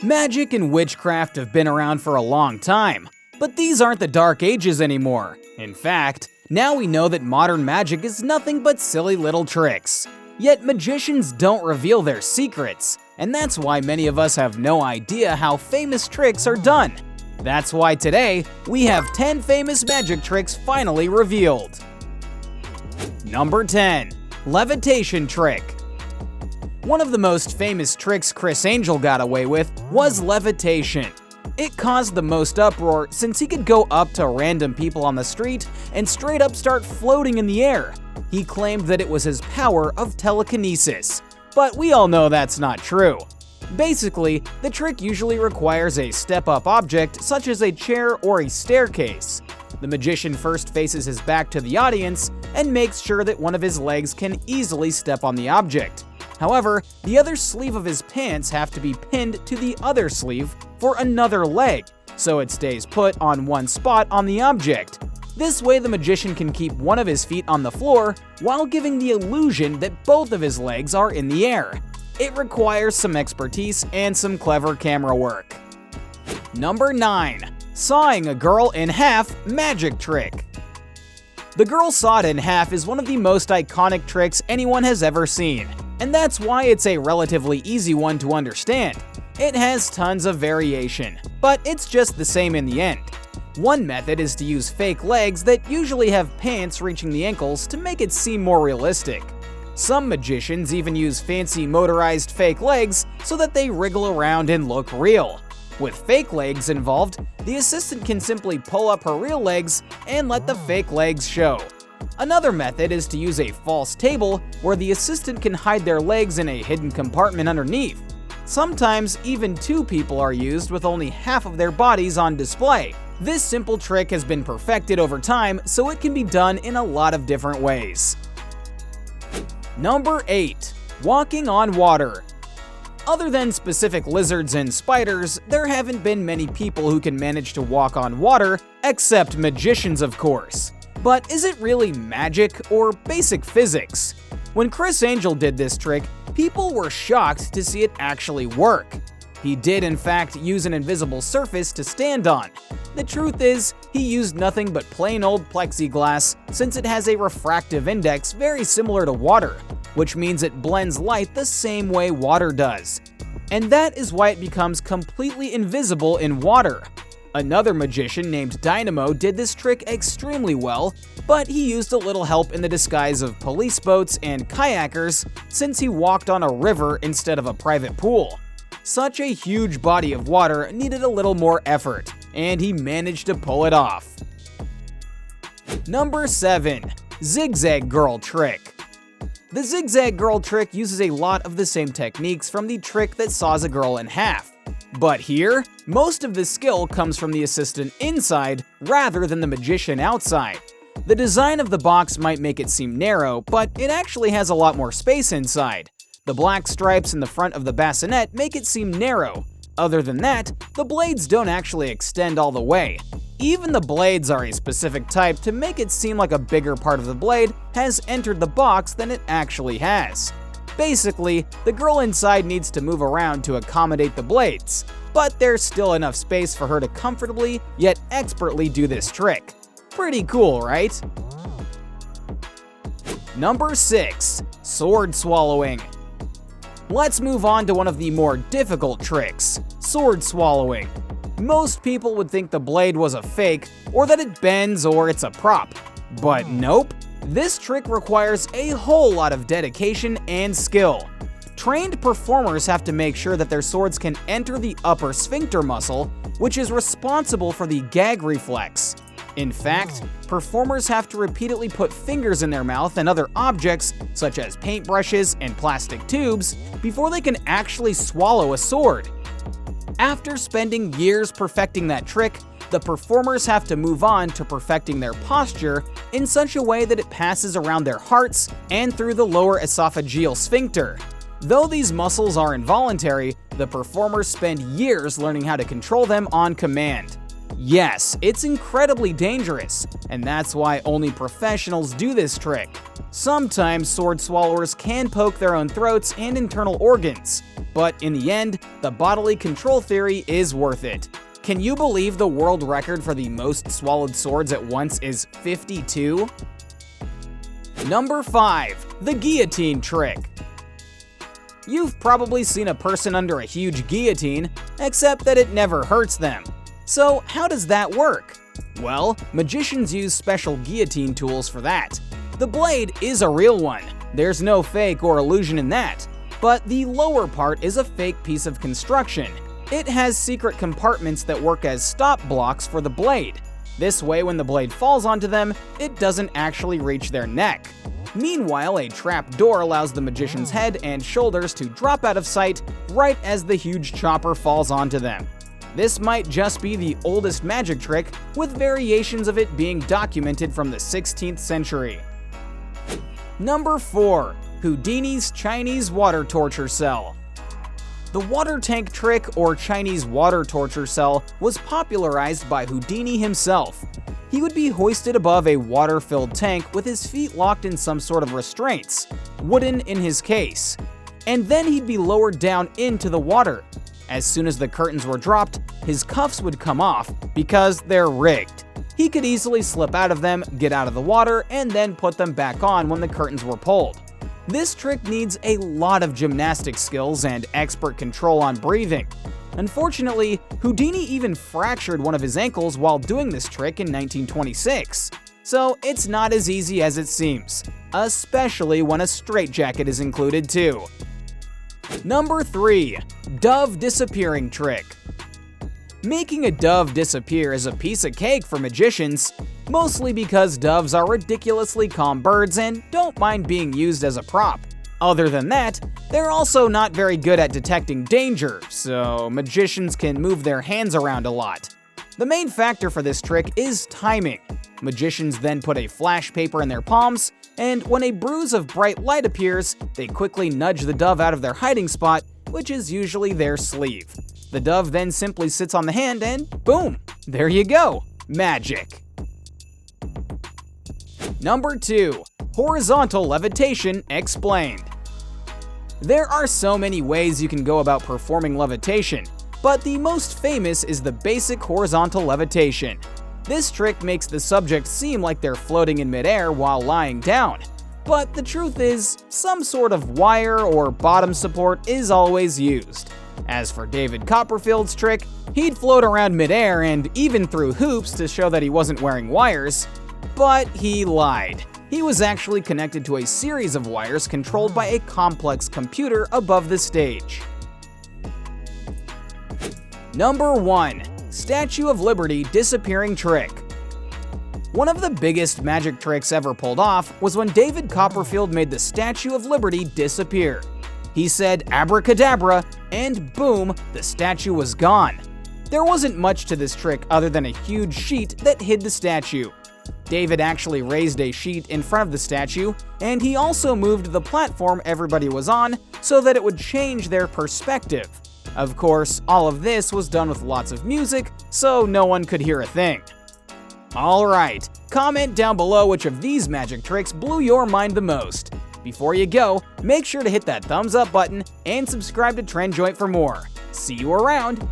Magic and witchcraft have been around for a long time, but these aren't the Dark Ages anymore. In fact, now we know that modern magic is nothing but silly little tricks. Yet magicians don't reveal their secrets, and that's why many of us have no idea how famous tricks are done. That's why today, we have 10 famous magic tricks finally revealed. Number 10. Levitation Trick. One of the most famous tricks Criss Angel got away with was levitation. It caused the most uproar since he could go up to random people on the street and straight up start floating in the air. He claimed that it was his power of telekinesis, but we all know that's not true. Basically, the trick usually requires a step-up object such as a chair or a staircase. The magician first faces his back to the audience and makes sure that one of his legs can easily step on the object. However, the other sleeve of his pants have to be pinned to the other sleeve for another leg, so it stays put on one spot on the object. This way the magician can keep one of his feet on the floor while giving the illusion that both of his legs are in the air. It requires some expertise and some clever camera work. Number 9. Sawing a girl in half magic trick. The girl sawed in half is one of the most iconic tricks anyone has ever seen, and that's why it's a relatively easy one to understand. It has tons of variation, but it's just the same in the end. One method is to use fake legs that usually have pants reaching the ankles to make it seem more realistic. Some magicians even use fancy motorized fake legs so that they wriggle around and look real. With fake legs involved, the assistant can simply pull up her real legs and let the fake legs show. Another method is to use a false table where the assistant can hide their legs in a hidden compartment underneath. Sometimes even two people are used with only half of their bodies on display. This simple trick has been perfected over time, so it can be done in a lot of different ways. Number 8. Walking on water. Other than specific lizards and spiders, there haven't been many people who can manage to walk on water, except magicians of course. But is it really magic or basic physics? When Criss Angel did this trick, people were shocked to see it actually work. He did in fact use an invisible surface to stand on. The truth is, he used nothing but plain old plexiglass since it has a refractive index very similar to water, which means it blends light the same way water does. And that is why it becomes completely invisible in water. Another magician named Dynamo did this trick extremely well, but he used a little help in the disguise of police boats and kayakers since he walked on a river instead of a private pool. Such a huge body of water needed a little more effort, and he managed to pull it off. Number 7. Zigzag Girl Trick. The Zigzag Girl trick uses a lot of the same techniques from the trick that saws a girl in half. But here, most of the skill comes from the assistant inside rather than the magician outside. The design of the box might make it seem narrow, but it actually has a lot more space inside. The black stripes in the front of the bassinet make it seem narrow. Other than that, the blades don't actually extend all the way. Even the blades are a specific type to make it seem like a bigger part of the blade has entered the box than it actually has. Basically, the girl inside needs to move around to accommodate the blades, but there's still enough space for her to comfortably yet expertly do this trick. Pretty cool, right? Number 6. Sword Swallowing. Let's move on to one of the more difficult tricks, sword swallowing. Most people would think the blade was a fake, or that it bends, or it's a prop. But nope, this trick requires a whole lot of dedication and skill. Trained performers have to make sure that their swords can enter the upper sphincter muscle, which is responsible for the gag reflex. In fact, performers have to repeatedly put fingers in their mouth and other objects, such as paintbrushes and plastic tubes, before they can actually swallow a sword. After spending years perfecting that trick, the performers have to move on to perfecting their posture in such a way that it passes around their hearts and through the lower esophageal sphincter. Though these muscles are involuntary, the performers spend years learning how to control them on command. Yes, it's incredibly dangerous, and that's why only professionals do this trick. Sometimes sword swallowers can poke their own throats and internal organs, but in the end, the bodily control theory is worth it. Can you believe the world record for the most swallowed swords at once is 52? Number 5. The guillotine trick. You've probably seen a person under a huge guillotine, except that it never hurts them. So how does that work? Well, magicians use special guillotine tools for that. The blade is a real one, there's no fake or illusion in that, but the lower part is a fake piece of construction. It has secret compartments that work as stop blocks for the blade. This way, when the blade falls onto them, it doesn't actually reach their neck. Meanwhile, a trap door allows the magician's head and shoulders to drop out of sight right as the huge chopper falls onto them. This might just be the oldest magic trick, with variations of it being documented from the 16th century. Number 4. Houdini's Chinese water torture cell. The water tank trick, or Chinese water torture cell, was popularized by Houdini himself. He would be hoisted above a water-filled tank with his feet locked in some sort of restraints, wooden in his case, and then he'd be lowered down into the water. As soon as the curtains were dropped, his cuffs would come off because they're rigged. He could easily slip out of them, get out of the water, and then put them back on when the curtains were pulled. This trick needs a lot of gymnastic skills and expert control on breathing. Unfortunately, Houdini even fractured one of his ankles while doing this trick in 1926. So it's not as easy as it seems, especially when a straitjacket is included too. Number 3. Dove disappearing trick. Making a dove disappear is a piece of cake for magicians, mostly because doves are ridiculously calm birds and don't mind being used as a prop. Other than that, they're also not very good at detecting danger, so magicians can move their hands around a lot. The main factor for this trick is timing. Magicians then put a flash paper in their palms, and when a bruise of bright light appears, they quickly nudge the dove out of their hiding spot, which is usually their sleeve. The dove then simply sits on the hand and boom, there you go, magic. Number 2. Horizontal levitation explained. There are so many ways you can go about performing levitation, but the most famous is the basic horizontal levitation. This trick makes the subject seem like they're floating in midair while lying down. But the truth is, some sort of wire or bottom support is always used. As for David Copperfield's trick, he'd float around midair and even through hoops to show that he wasn't wearing wires. But he lied. He was actually connected to a series of wires controlled by a complex computer above the stage. Number 1. Statue of Liberty disappearing trick. One of the biggest magic tricks ever pulled off was when David Copperfield made the Statue of Liberty disappear. He said abracadabra, and boom, the statue was gone. There wasn't much to this trick other than a huge sheet that hid the statue. David actually raised a sheet in front of the statue, and he also moved the platform everybody was on so that it would change their perspective. Of course, all of this was done with lots of music, so no one could hear a thing. Alright, comment down below which of these magic tricks blew your mind the most. Before you go, make sure to hit that thumbs up button and subscribe to Trend Joint for more. See you around!